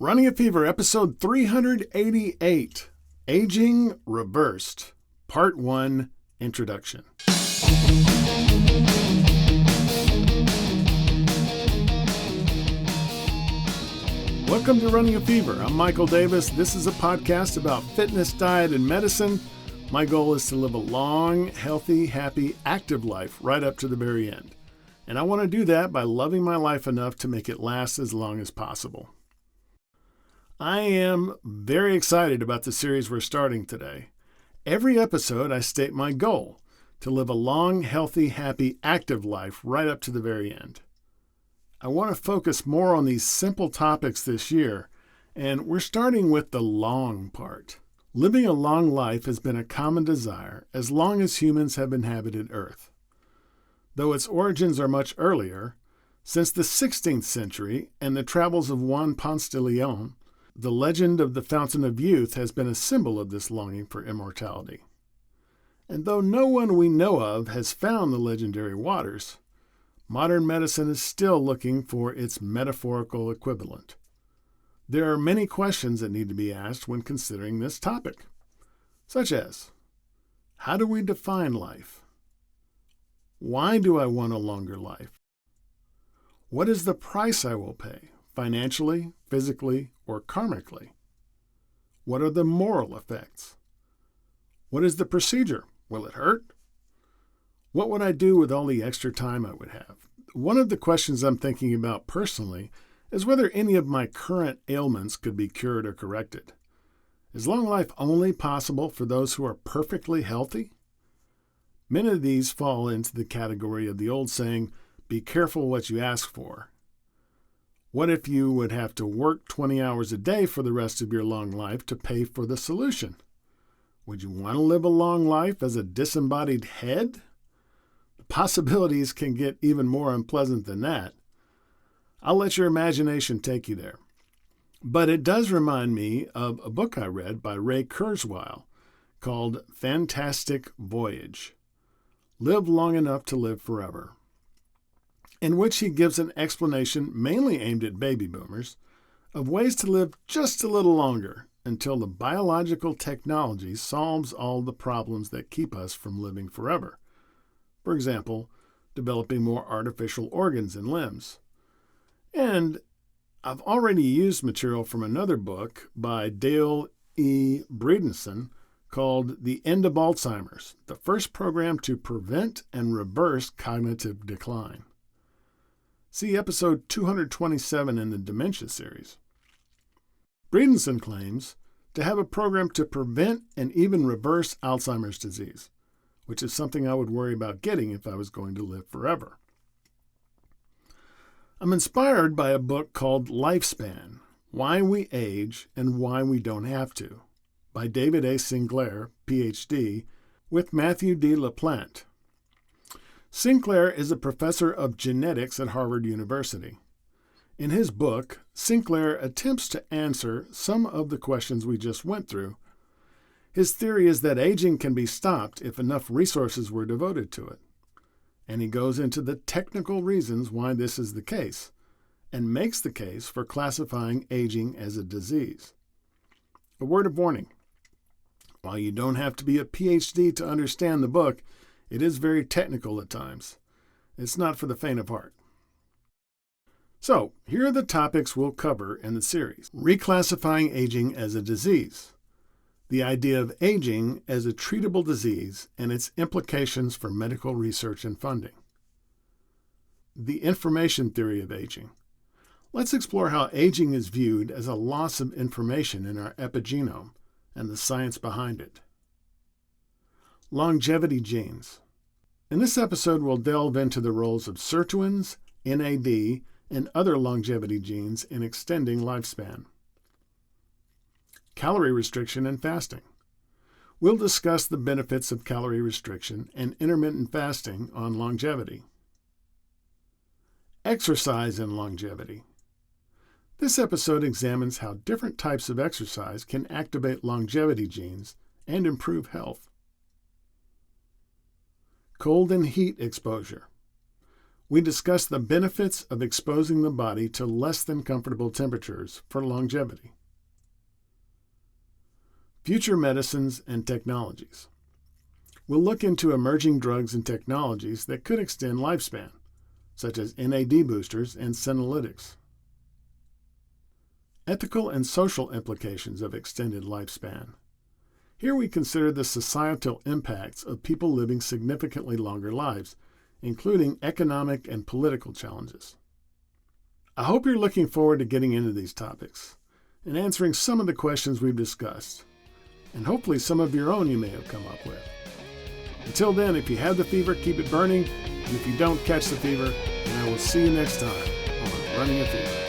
Running a Fever, episode 388, Aging Reversed, Part 1, Introduction. Welcome to Running a Fever. I'm Michael Davis. This is a podcast about fitness, diet, and medicine. My goal is to live a long, healthy, happy, active life right up to the very end. And I want to do that by loving my life enough to make it last as long as possible. I am very excited about the series we're starting today. Every episode, I state my goal, to live a long, healthy, happy, active life right up to the very end. I want to focus more on these simple topics this year, and we're starting with the long part. Living a long life has been a common desire as long as humans have inhabited Earth. Though its origins are much earlier, since the 16th century and the travels of Juan Ponce de Leon, the legend of the Fountain of Youth has been a symbol of this longing for immortality. And though no one we know of has found the legendary waters, modern medicine is still looking for its metaphorical equivalent. There are many questions that need to be asked when considering this topic, such as, how do we define life? Why do I want a longer life? What is the price I will pay, financially, physically, or karmically? What are the moral effects? What is the procedure? Will it hurt? What would I do with all the extra time I would have? One of the questions I'm thinking about personally is whether any of my current ailments could be cured or corrected. Is long life only possible for those who are perfectly healthy? Many of these fall into the category of the old saying, be careful what you ask for. What if you would have to work 20 hours a day for the rest of your long life to pay for the solution? Would you want to live a long life as a disembodied head? The possibilities can get even more unpleasant than that. I'll let your imagination take you there. But it does remind me of a book I read by Ray Kurzweil called Fantastic Voyage, Live Long Enough to Live Forever, in which he gives an explanation mainly aimed at baby boomers of ways to live just a little longer until the biological technology solves all the problems that keep us from living forever. For example, developing more artificial organs and limbs. And I've already used material from another book by Dale E. Breedenson called The End of Alzheimer's, the first program to prevent and reverse cognitive decline. See episode 227 in the Dementia series. Breedenson claims to have a program to prevent and even reverse Alzheimer's disease, which is something I would worry about getting if I was going to live forever. I'm inspired by a book called Lifespan, Why We Age and Why We Don't Have to, by David A. Sinclair, Ph.D., with Matthew D. LaPlante. Sinclair is a professor of genetics at Harvard University. In his book, Sinclair attempts to answer some of the questions we just went through. His theory is that aging can be stopped if enough resources were devoted to it. And he goes into the technical reasons why this is the case, and makes the case for classifying aging as a disease. A word of warning. While you don't have to be a PhD to understand the book, it is very technical at times. It's not for the faint of heart. So, here are the topics we'll cover in the series. Reclassifying aging as a disease. The idea of aging as a treatable disease and its implications for medical research and funding. The information theory of aging. Let's explore how aging is viewed as a loss of information in our epigenome and the science behind it. Longevity genes. In this episode, we'll delve into the roles of sirtuins, NAD, and other longevity genes in extending lifespan. Calorie restriction and fasting. We'll discuss the benefits of calorie restriction and intermittent fasting on longevity. Exercise and longevity. This episode examines how different types of exercise can activate longevity genes and improve health. Cold and heat exposure. We discuss the benefits of exposing the body to less than comfortable temperatures for longevity. Future medicines and technologies. We'll look into emerging drugs and technologies that could extend lifespan, such as NAD boosters and senolytics. Ethical and social implications of extended lifespan. Here we consider the societal impacts of people living significantly longer lives, including economic and political challenges. I hope you're looking forward to getting into these topics and answering some of the questions we've discussed, and hopefully some of your own you may have come up with. Until then, if you have the fever, keep it burning, and if you don't, catch the fever, and I will see you next time on Running a Fever.